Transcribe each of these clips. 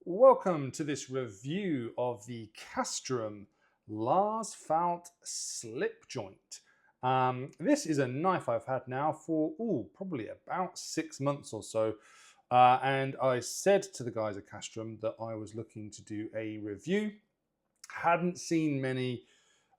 Welcome to this review of the Casström Lars Fält slip joint. This is a knife I've had now for probably about 6 months or so. And I said to the guys at Casström that I was looking to do a review. Hadn't seen many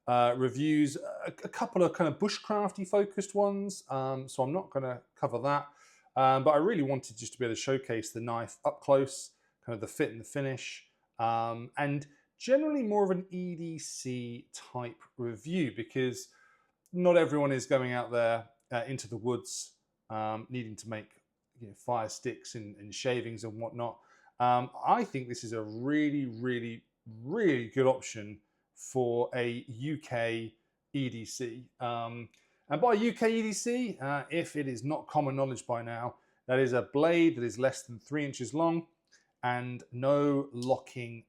reviews, a couple of kind of bushcrafty focused ones, so I'm not going to cover that. But I really wanted just to be able to showcase the knife up close, kind of the fit and the finish, and generally more of an EDC type review because not everyone is going out there into the woods needing to make fire sticks and shavings and whatnot. I think this is a really, really, really good option for a UK EDC. And by UK EDC, if it is not common knowledge by now, that is a blade that is less than 3 inches long and no locking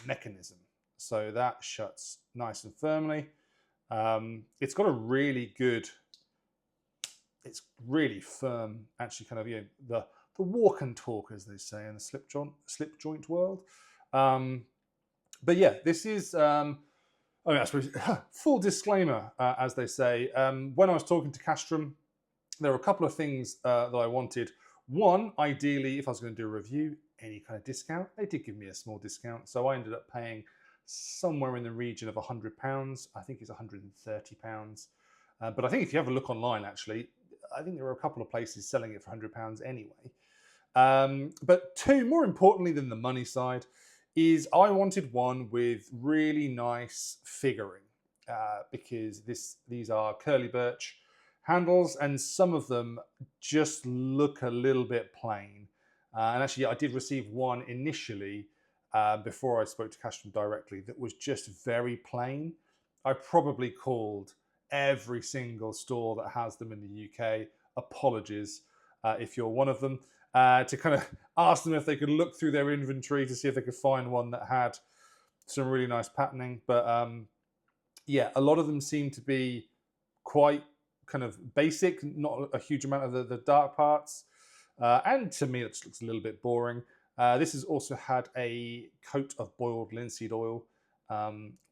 mechanism. So that shuts nice and firmly. It's got a really good, it's really firm, actually kind of, the walk and talk, as they say in the slip joint world. But yeah, this is, I suppose, full disclaimer, as they say. When I was talking to Casström, there were a couple of things that I wanted. One, ideally, if I was going to do a review, any kind of discount. They did give me a small discount, so I ended up paying somewhere in the region of £100. I think it's £130. But I think if you have a look online, actually, I think there are a couple of places selling it for £100 anyway. But two, more importantly than the money side, is I wanted one with really nice figuring because these are curly birch handles and some of them just look a little bit plain. And actually, I did receive one initially before I spoke to Casström directly that was just very plain. I probably called every single store that has them in the UK. Apologies if you're one of them. To kind of ask them if they could look through their inventory to see if they could find one that had some really nice patterning. But yeah, a lot of them seem to be quite kind of basic, not a huge amount of the dark parts. And to me, it just looks a little bit boring. This has also had a coat of boiled linseed oil,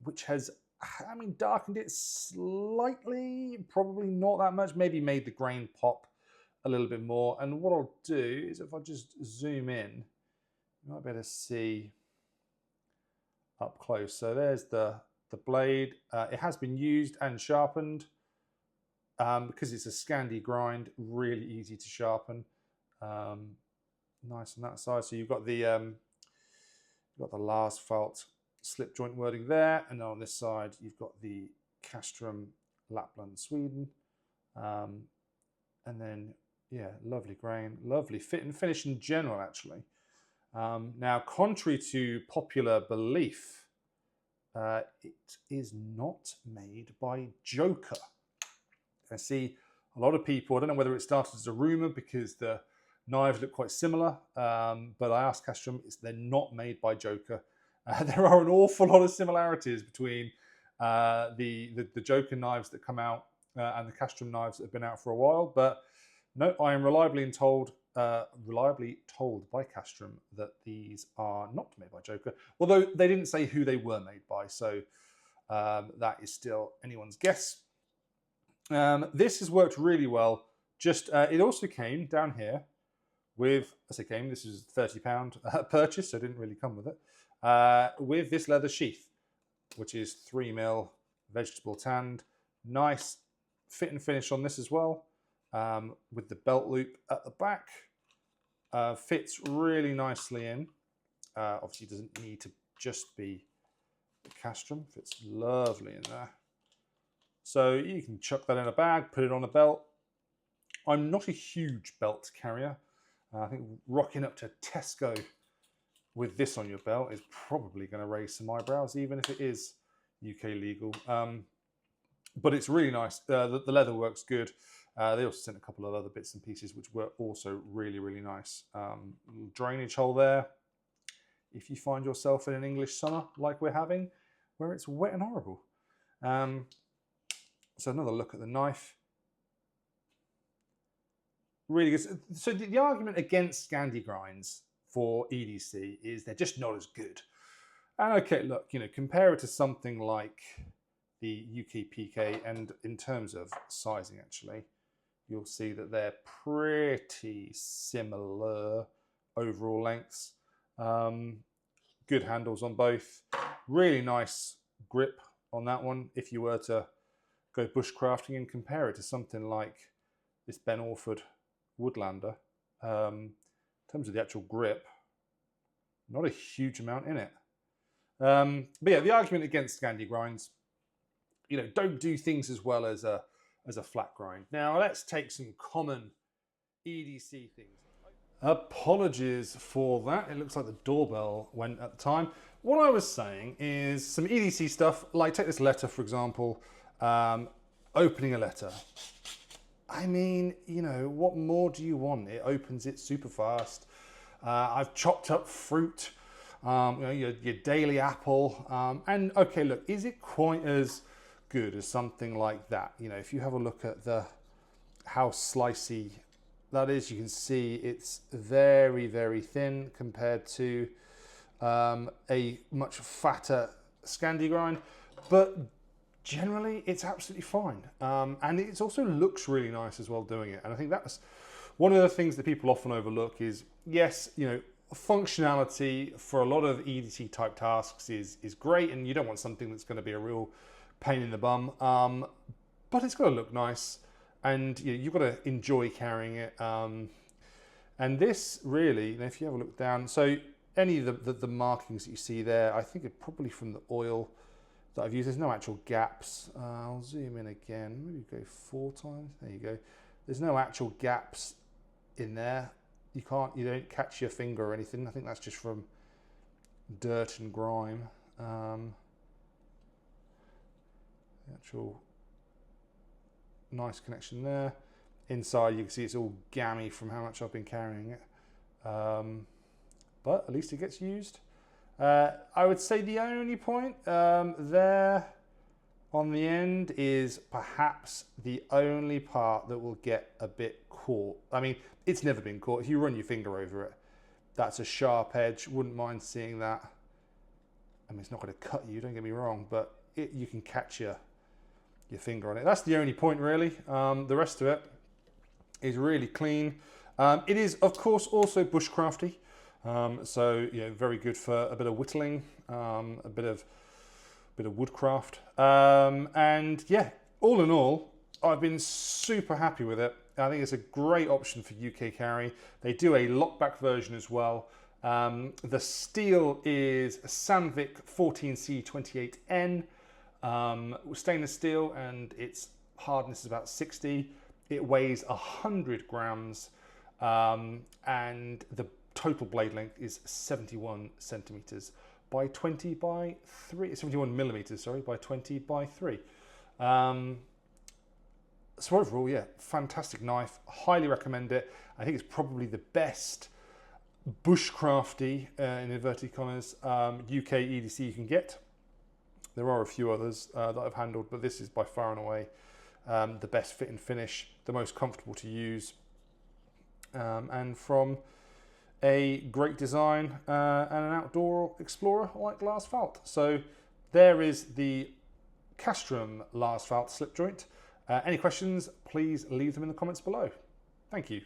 which has, darkened it slightly, probably not that much, maybe made the grain pop a little bit more. And what I'll do is if I just zoom in, you might be able to see up close. So there's the blade. It has been used and sharpened because it's a Scandi grind, really easy to sharpen. Nice on that side. So you've got the Lars Fält slip joint wording there, and on this side you've got the Casström Lapland, Sweden, and then yeah, lovely grain, lovely fit and finish in general, actually. Now, contrary to popular belief, it is not made by Joker. I see a lot of people, I don't know whether it started as a rumor because the knives look quite similar, but I asked Casström, they're not made by Joker. There are an awful lot of similarities between the Joker knives that come out and the Casström knives that have been out for a while, but no, I am reliably told by Casström that these are not made by Joker, although they didn't say who they were made by, so that is still anyone's guess. This has worked really well. Just it also came down here with, as it came, this is a £30 purchase, so it didn't really come with it, with this leather sheath, which is 3mm vegetable tanned. Nice fit and finish on this as well, with the belt loop at the back. Fits really nicely in. Obviously doesn't need to just be the Casström, fits lovely in there. So you can chuck that in a bag, put it on a belt. I'm not a huge belt carrier. I think rocking up to Tesco with this on your belt is probably going to raise some eyebrows, even if it is UK legal. But it's really nice. The leather works good. They also sent a couple of other bits and pieces which were also really, really nice. Little drainage hole there. If you find yourself in an English summer like we're having, where it's wet and horrible. So another look at the knife. Really good. So the argument against Scandi grinds for EDC is they're just not as good. And okay, look, you know, compare it to something like the UK PK, and in terms of sizing, actually, you'll see that they're pretty similar overall lengths. Good handles on both. Really nice grip on that one. If you were to go bushcrafting and compare it to something like this Ben Orford Woodlander, in terms of the actual grip, not a huge amount in it. But yeah, the argument against Scandi grinds, you know, don't do things as well as a flat grind. Now let's take some common EDC things. Apologies for that. It looks like the doorbell went at the time. What I was saying is some EDC stuff, like take this letter, for example, opening a letter. I mean, you know, what more do you want? It opens it super fast. I've chopped up fruit, you know, your daily apple. And okay, look, is it quite as good as something like that? You know, if you have a look at how slicey that is, you can see it's very, very thin compared to a much fatter Scandi grind, but generally it's absolutely fine. And it also looks really nice as well doing it. And I think that's one of the things that people often overlook is, yes, you know, functionality for a lot of EDC type tasks is great, and you don't want something that's going to be a real pain in the bum, but it's got to look nice. And you know, you've got to enjoy carrying it. And this really, if you have a look down, so any of the markings that you see there, I think are probably from the oil that I've used. There's no actual gaps. I'll zoom in again, maybe go 4 times. There you go. There's no actual gaps in there. You don't catch your finger or anything. I think that's just from dirt and grime. The actual nice connection there. Inside you can see it's all gammy from how much I've been carrying it, but at least it gets used. I would say the only point there on the end is perhaps the only part that will get a bit caught. I mean, it's never been caught. If you run your finger over it, that's a sharp edge. Wouldn't mind seeing that. I mean, it's not going to cut you, don't get me wrong, but you can catch your finger on it. That's the only point really. The rest of it is really clean. It is of course also bushcrafty, so you know, very good for a bit of whittling, a bit of woodcraft, and yeah, all in all, I've been super happy with it. I think it's a great option for UK carry. They do a lockback version as well. The steel is Sandvik 14C28N. Stainless steel, and its hardness is about 60. It weighs 100 grams, and the total blade length is 71 centimeters by 20 by 3. 71 millimeters, sorry, by 20 by 3. So overall, yeah, fantastic knife. Highly recommend it. I think it's probably the best bushcrafty, in inverted commas, UK EDC you can get. There are a few others that I've handled, but this is by far and away the best fit and finish, the most comfortable to use, and from a great design and an outdoor explorer like Lars Fält. So there is the Casström Lars Fält slip joint. Any questions, please leave them in the comments below. Thank you.